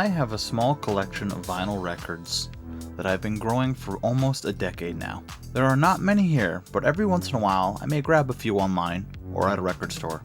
have a small collection of vinyl records that I've been growing for almost a decade now. There are not many here, but every once in a while I may grab a few online or at a record store.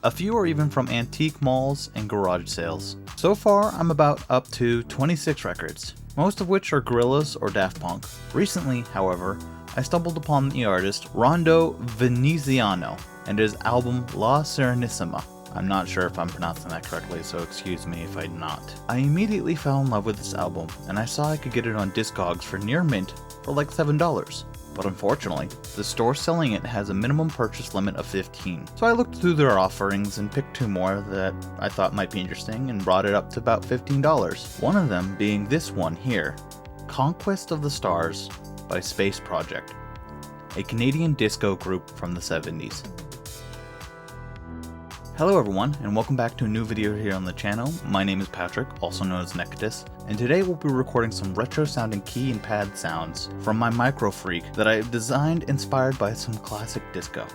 A few are even from antique malls and garage sales. So far I'm about up to 26 records, most of which are Gorillaz or Daft Punk. Recently, however, I stumbled upon the artist Rondo Veneziano and his album La Serenissima. I'm not sure if I'm pronouncing that correctly, so excuse me if I'm not. I immediately fell in love with this album, and I saw I could get it on Discogs for near mint for like $7. But unfortunately, the store selling it has a minimum purchase limit of 15. So I looked through their offerings and picked two more that I thought might be interesting and brought it up to about $15. One of them being this one here, Conquest of the Stars by Space Project, a Canadian disco group from the 70s. Hello everyone, and welcome back to a new video here on the channel. My name is Patrick, also known as Necatus, and today we'll be recording some retro sounding key and pad sounds from my Micro Freak that I designed inspired by some classic disco.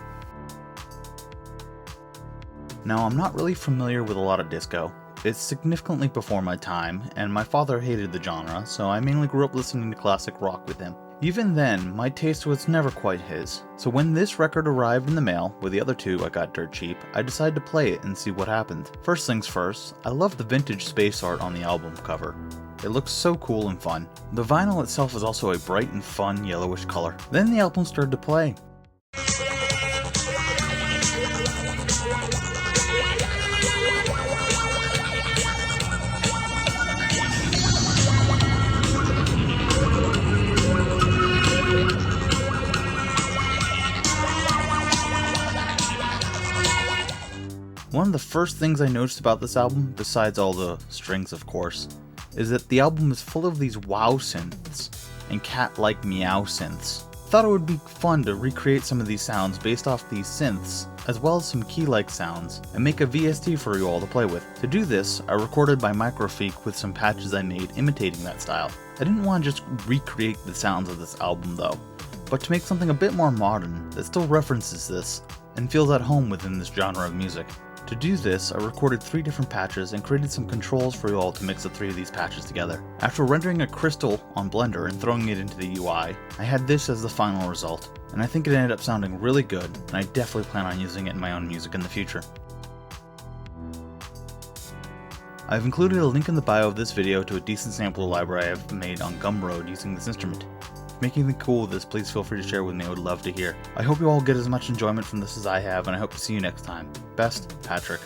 Now, I'm not really familiar with a lot of disco. It's significantly before my time, and my father hated the genre, so I mainly grew up listening to classic rock with him. Even then, my taste was never quite his, so when this record arrived in the mail, with the other two I got dirt cheap, I decided to play it and see what happened. First things first, I love the vintage space art on the album cover. It looks so cool and fun. The vinyl itself is also a bright and fun yellowish color. Then the album started to play. One of the first things I noticed about this album, besides all the strings of course, is that the album is full of these wow synths and cat-like meow synths. Thought it would be fun to recreate some of these sounds based off these synths, as well as some key-like sounds, and make a VST for you all to play with. To do this, I recorded my Micro Freak with some patches I made imitating that style. I didn't want to just recreate the sounds of this album though, but to make something a bit more modern that still references this and feels at home within this genre of music. To do this, I recorded 3 different patches and created some controls for you all to mix the 3 of these patches together. After rendering a crystal on Blender and throwing it into the UI, I had this as the final result, and I think it ended up sounding really good, and I definitely plan on using it in my own music in the future. I've included a link in the bio of this video to a decent sampler library I've made on Gumroad using this instrument. If making anything cool with this, please feel free to share with me, I would love to hear. I hope you all get as much enjoyment from this as I have, and I hope to see you next time. Best, Patrick.